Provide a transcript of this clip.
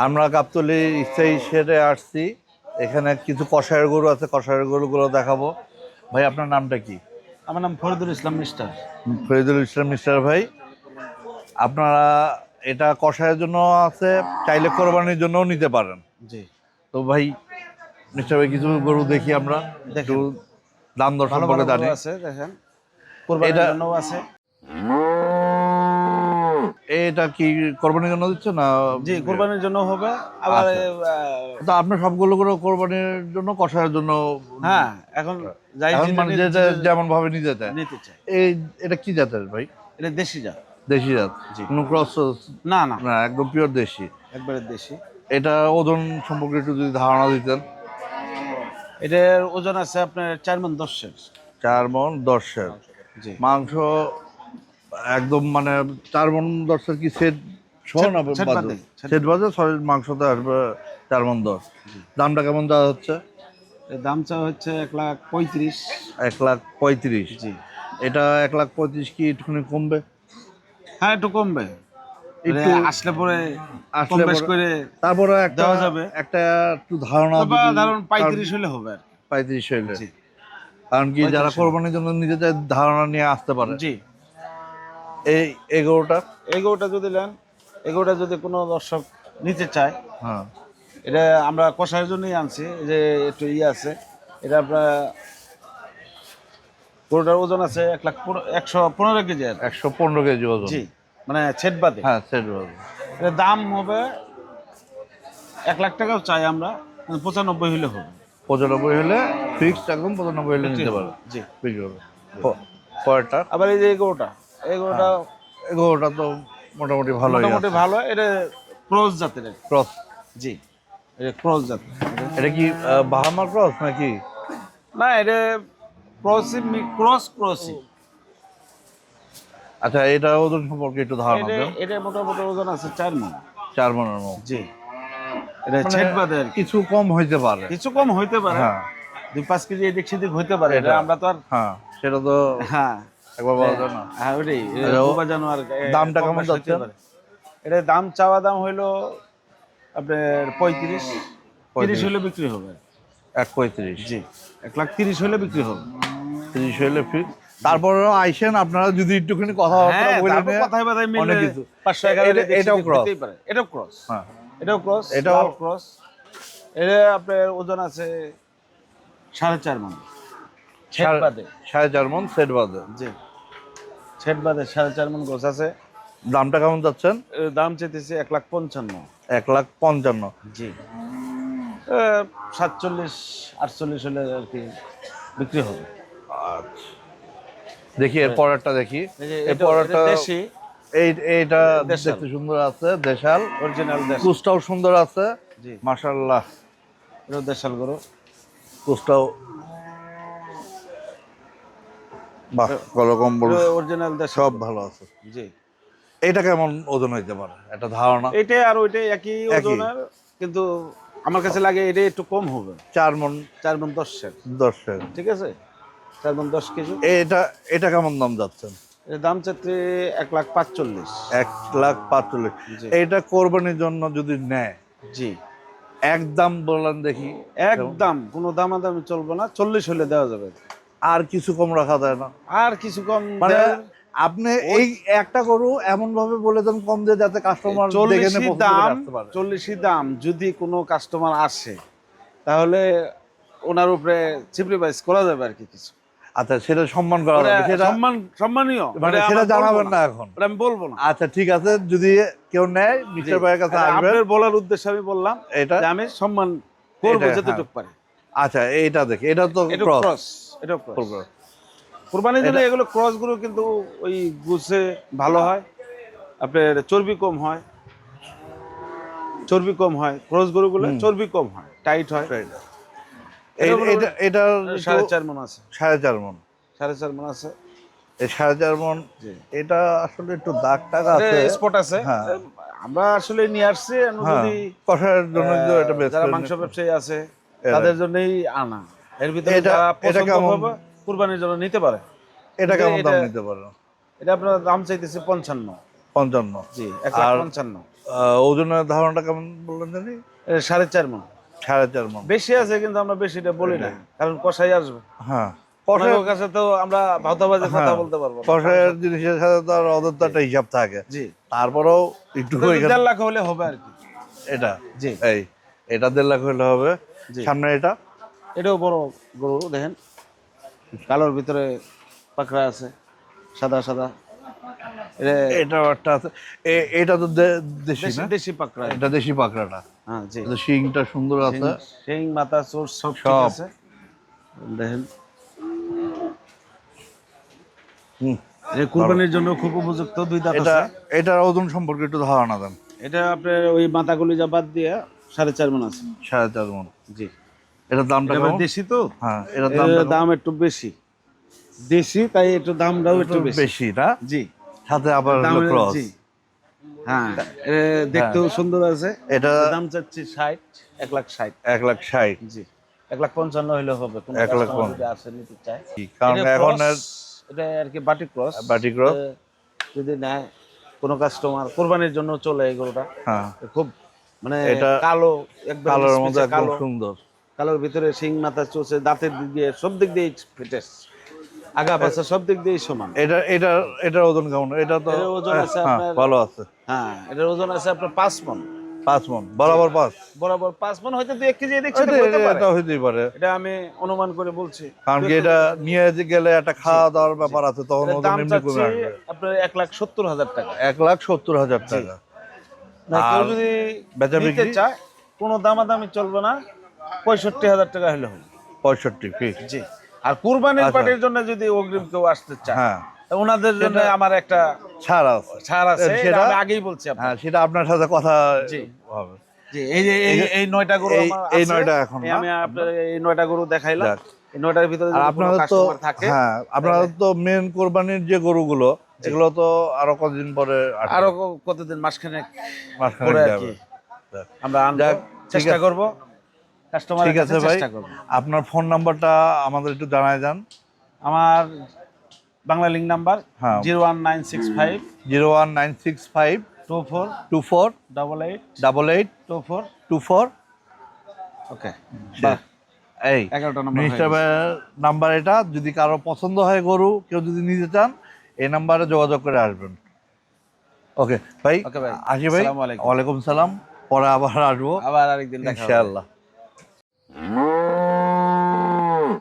আমরা গাবতলী স্থায়ী শেডে আসছি। এখানে কিছু কষায়ের গরু আছে, কষায়ের গরুগুলো দেখাবো। ভাই আপনার নামটা কি? আমার নাম ফরিদুল ইসলাম মিস্টার। ফরিদুল ইসলাম মিস্টার ভাই, আপনারা এটা কষায়ের জন্য আছে, চাইলে কোরবানির জন্যও নিতে পারেন। জি, তো ভাই মিস্টার ভাই কিছু গরু দেখি আমরা, একটু দেখেন দাম দর ভালো সম্পর্কে ভালো গরু জানি। আছে, দেখেন কোরবানির এটা- জন্যও আছে। এটা কি কোরবানির জন্য দিচ্ছে না? জি, কোরবানির জন্য হবে আবার আচ্ছা। তো আপনার সবগুলো গরু কোরবানির জন্য, কষায়ের জন্য? হ্যাঁ, এখন যাই এখন যেটা মানে নিতে যেটা যেমন ভাবে নিতে চায়। নিতে চাই। এই এটা কি জাতের ভাই? এটা দেশি জাত। দেশি জাত? জি। কোনো ক্রস? না না, না, একদম পিওর দেশি। একবারে দেশি। এটা ওজন সম্পর্কে একটু যদি ধারণা দিতেন। এটার ওজন আছে আপনার 4 মণ 10-এর। 4 মণ 10-এর জি, মাংস, একদম মানে 4 মণ 10-এর কি সেট সহ না সেট বাজে? বাদে, সেট বাজে সলিড মাংসতে আসবে 4 মণ 10। দামটা কেমন দেওয়া হচ্ছে? এর দাম চা হচ্ছে 1,35,000। 1,35,000। জি, এটা 1,35,000 কি একটুখানি কমবে? হ্যাঁ একটু কমবে। একটু আসলে পরে কম আসলে বেশ পরে- করে তারপরে একটা দেওয়া যাবে। একটা একটু ধারণা বা যদি ধরুন 35 হলে হবে আর কি। 35 হইলে, জি, কারণ কি যারা 35 কোরবানির জন্য নিজেদের ধারণা নিয়ে আসতে পারে। জি। এই এগারোটা। এই গরুটা যদি নেন, এই গরুটা যদি কোনো দর্শক নিতে চায়, হ্যাঁ, এটা আমরা কষায়ের জন্যই আনছি, যে একটু আছে। এটা আপনার গরুটার ওজন আছে 1,15 কেজি আর কি। 115 কেজি ওজন। জি, মানে ছেদ বাদে। হ্যাঁ, সেট ওজন। এটার দাম হবে 1,00,000 টাকাও চাই আমরা, কিন্তু 95 হলে হবে। 95 হলে ফিক্সড, একদম 95 হলে বিক্রি নিতে হবে। পারে। জি। বিক্রি হবে। পরেরটা। আবার এই যে এই গরুটা, এই গরুটা এগারোটা তো মোটামুটি ভালোই মোটামুটি আছে। ভালো। এটা ক্রস জাতের আর কি। ক্রস? জি, এটা ক্রস জাতের। এটা কি বাহামা ক্রস নাকি? না, এটা ক্রসই। আচ্ছা, এটা ওজন সম্পর্কে একটু ধারণা এটা দেন। এটা মোটামুটি ওজন আছে 4 মণ। 4 মণের মতো। জি, এটা মানে ছেদ বাদে আর কি। কিছু কম হইতে পারে। কিছু কম হইতে পারে, হ্যাঁ, 2-5 কেজি এদিক সেদিক হইতে পারে। এটা এটা আমরা তো আর হ্যাঁ, সেটা তো হ্যাঁ একবার বলা যায় না। হ্যাঁ ওটাই এটা বোবা জানোয়ার। দামটা কম কেমন বেশি হইতে যাচ্ছে? পারে। এটা দাম চাওয়া দাম হইলো আপনার 35, 30 হলে বিক্রি হবে। 1,35,000। জি, 1,30,000 হলে বিক্রি হবে। 30 হইলে ফিক্স। তারপরেও আইসেন আপনারা যদি একটুখানি কথাবার্তা হ্যাঁ, বলে তারপর নেন, কথায় কথায় মিললে অনেক কিছু। 500-11 এটাও ক্রস? পারে। এটাও ক্রস। হ্যাঁ, এটাও ক্রস, এটাও- লাল ক্রস। এটা আপনার ওজন আছে 4.5 মণ। ছেদ বাদে। 4.5 মণ সেট বাজে। জি, ছেদ বাদে 4.5 মণ গোছ আছে। দামটা কেমন যাচ্ছেন? এর দাম চাইতেছি 1,55,000। 1,55,000। জি, 47-48 হলে আর কি বিক্রি হবে। আচ্ছা, দেখি এর পরেরটা দেখি। এই যে এর পরেরটা দেশি এইটা দেশাল। দেখতে সুন্দর আছে, দেশাল। অরিজিনাল দেশি। কুচটাও সুন্দর আছে। জি, মাশাআল্লাহ, এটা দেশাল গরু। কুচটাও বাহ, গলকম্বল অরিজিনাল দেশাল সব গরু। ভালো আছে। জি, এটা কেমন ওজন হইতে পারে একটা ধারণা? এইটাই আর ওইটাই একই ওজনের, কিন্তু আমার কাছে লাগে এটা একটু কম হবে। 4 মণ 4 মণ 10-এর। 10-এর। ঠিক আছে, 4 মণ 10 কেজি। এটা এটা কেমন দাম যাচ্ছেন? এর দাম চাচ্ছে 1,45,000। 1,45,000। জি, এইটা কোরবানির জন্য যদি নেয়, জি, একদম বলেন দেখি। একদম কোনো দামাদামি চলবে না, 40 হলে দেওয়া যাবে। আর কিছু কম রাখা যায় না? আর কিছু কম মানে দেওয়া- আপনি এই একটা গরু এমন ভাবে বলে দেন কম দিয়ে, যাতে কাস্টমার দেখে নিয়ে 40 পছন্দ দাম, করে আসতে পারে। 40 দাম যদি কোনো কাস্টমার আসে, তাহলে ওনার উপরে সিপ্রিভাইজ করা যাবে আর কি কিছু। আচ্ছা, সেটা সম্মান করা ওটা যাবে, সেটা সম্মানীয়, মানে ওটা সেটা আমার জানাবেন বলবো না এখন? ওটা আমি বলবো না। আচ্ছা, ঠিক আছে, যদি কেউ নেয় জি, মিস্টার ভাইয়ের কাছে এটা আসবেন। আপনার বলার উদ্দেশ্যে আমি বললাম এটা যে আমি সম্মান করবো এটা, যতটুকু পারি। আচ্ছা, এইটা দেখি, এটা তো এটা ক্রস। ক্রস, এটা ক্রস। কুরবানির জন্য এগুলো ক্রস গরু, কিন্তু ওই গুছে ভালো হয়, আপনার চর্বি কম হয়। ক্রস গরুগুলো চর্বি কম হয়, টাইট হয়। এটা এটা 4.5 মণ আছে। 4.5 মণ। 4.5 মণ আছে। এই 4.5 মণ। জি, এটা আসলে একটু দাগ টাগ আছে। স্পট আছে। হ্যাঁ, আমরা আসলে নিয়ে আসছি, আমরা হ্যাঁ, যদি কষায়ের জন্য যদি এটা বেস্ট যারা মাংস ব্যবসায়ী আছে এরা। তাদের জন্যই আনা। এর ভিতরে এটা- যারা এটা পছন্দ কেমন? হবে কুরবানির জন্য নিতে পারে। এটা কেমন দাম এটা- নিতে পারো? এটা আপনার দাম চাইতেছে 55। 55। জি, আর 1,55,000। ওজনের ধারণাটা কেমন বললেন জানি? 4.5 মণ। 4.5 মণ। বেশি আছে কিন্তু আমরা বেশিটা বলি না, কারণ কষাই আসবে। হ্যাঁ, কষাইয়ের কাছে তো আমরা ভাওতাবাজে কথা বলতে পারবো না। কষায়ের জিনিসের সাথে তো আর ওদের তো একটা হিসাব থাকে। জি, তারপরেও একটু এটা তো 1.5 লাখ হলে হবে আর কি। এটা জি, এটা 1.5 লাখ হলে হবে। জি। সামনে এটা এটাও বড় গরু, দেখেন কালোর ভিতরে পাকড়া আছে, সাদা সাদা। এটাও একটা আছে। এটা তো দেশি না? দেশি পাকড়া। এটা দেশি পাকড়াটা। হ্যাঁ, জি। এটা শিংটা সুন্দর আছে। শিং মাথা চোর সব ঠিক সব। আছে, দেখেন। হুম। কুরবানির জন্য খুব উপযুক্ত, 2 দাঁত এটা আছে। এটার ওজন সম্পর্কে একটু ধারণা দেন। এটা আপনার ওই মাথাগুলি যা বাদ দিয়ে 4.5 মণ আছে। 4.5 মণ। জি। এটার দামটা এটা কেমন? দেশি তো, হ্যাঁ, এটার এর দাম একটু বেশি। দেশি তাই একটু দামটাও একটু বেশি। বেশি না? জি। সাথে আবার দাম ক্রস। জি। হ্যাঁ, দেখতেও সুন্দর আছে। এটা দাম চাচ্ছি 60, 1,60,000। 1,60,000। জি, 1,55,000 হইলে হবে। কোনো 1,55,000 কাস্টমার যদি আসে নিতে চায়। কারণ এটা এখন cross, এটা আর কি বাটি ক্রস। বাটি ক্রস। যদি নেয় কোনো কাস্টমার, কোরবানির জন্য চলে এই গরুটা। হ্যাঁ, খুব মানে এটা কালো, একদম কালোর মধ্যে মিচমিচে একদম কালো। সুন্দর। কালোর ভিতরে শিং মাথা চোষে, দাঁতের দিক দিয়ে সব দিক দিয়ে ফিটেস, আগা পাশা সব দিক দিয়ে সমান। এটার ওজন কেমন? এটা তো এর ওজন আছে হ্যাঁ, আপনার, ভালো আছে। হ্যাঁ, এটার ওজন আছে আপনার 5 মণ। 5 মণ বরাবর 5। বরাবর 5 মণ, হয়তো 2-1 কেজি এদিক সেদিক হতে পারে। এটা হইতেই পারে। এটা আমি অনুমান করে বলছি। কারণ কি এটা নিয়ে গেলে একটা খাওয়া দাওয়ার ব্যাপার আছে, তখন এটার ওজন দাম এমনি চাচ্ছি কমে আসবে। আপনার 1,70,000 টাকা। 1,70,000 টাকা। না, কেউ আর যদি বেচা নিতে বিক্রি? চায় কোনো দামাদামি চলবে না, 65,000 টাকা হলে হবে। 65 ফিক্স। জি। আর কুরবানির আচ্ছা। পার্টির জন্য যদি অগ্রিম কেউ আসতে চায়, হ্যাঁ, তা ওনাদের জন্য সেটা- আমার একটা ছাড় আছে। ছাড় আছে, এটা সেটা আমি আগেই বলছি আপনাকে। হ্যাঁ, সেটা আপনার সাথে কথা জি। হবে। জি, এই যে এই 9টা গরু আমার এই আছে। 9টা এখন না? আমি আপনার এই 9টা গরু দেখাইলাম। যাক। এই 9টার ভিতরে আর যদি কোনো আপনাদের তো কাস্টমার থাকে, হ্যাঁ, আপনাদের তো মেন কোরবানির যে গরুগুলো, এগুলো তো আরো কতদিন পরে আসবে? আরো কতদিন, মাসখানেক মাঝখানে পরে আর যাবে। কি যাক। আমরা আনবো, যাক, ঠিক চেষ্টা আছে। করব। কাস্টমারের ঠিক কাছে আছে ভাই, চেষ্টা করব। আপনার ফোন নাম্বারটা আমাদের একটু জানায় যান। আমার বাংলা লিঙ্ক নাম্বার হ্যাঁ। 01965 01965 24 24 88 88 24। 24। ওকে, এই 11টা নম্বর মিনিস্টার নাম্বার এটা। যদি কারো পছন্দ হয় গরু, কেউ যদি নিতে চান, এই নাম্বারে যোগাযোগ করে আসবেন। ওকে ভাই, ওকে ভাই, আসি ভাই। আসসালামু আলাইকুম। ওয়ালাইকুম সালাম। পরে আবার আসবো আবার আরেকদিন দেখা হবে। ইনশাআল্লাহ।